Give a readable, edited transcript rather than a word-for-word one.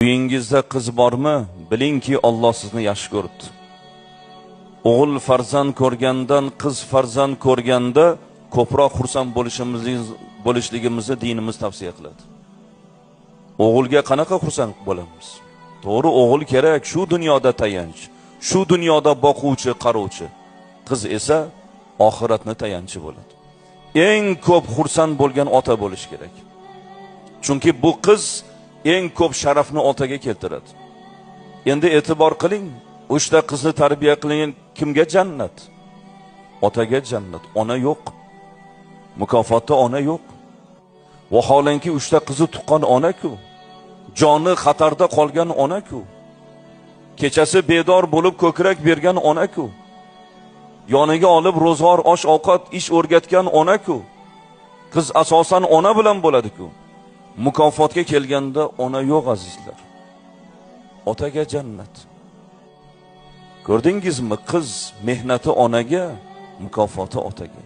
Uyingizda qiz bormi? Bilingki Alloh sizni yaxshi ko'ribdi. O'g'il farzand ko'rgandan qiz farzand ko'rganda ko'proq xursand bo'lishligimizni dinimiz tavsiya qiladi. O'g'ilga qanaqa xursand bo'lamiz? To'g'ri, o'g'il kerak, shu dunyoda tayanch, shu dunyoda boquvchi, qaruvchi. Qiz esa oxiratni tayanchi bo'ladi. Eng ko'p xursand bo'lgan ota bo'lish kerak. Chunki bu qiz eng ko'p sharafni otaga keltiradi. Endi e'tibor qiling, o'shta qizni tarbiya qilgan kimga jannat? Otaga jannat. Ona yo'q. Mukofotda ona yo'q. Vaholanki o'shta qizni tuqqan ona-ku. Joni xatarda qolgan ona-ku. Kechasi bedor bo'lib ko'krak bergan ona-ku. Yoniga olib ro'zg'or, osh-ovqat, ish o'rgatgan ona-ku. Qiz asosan ona bilan bo'ladi-ku. Mukofotga kelganda ona yo'q azizlar. Otaga jannat. Ko'rdingizmi? Qiz mehnati onaga, mukofoti otaga.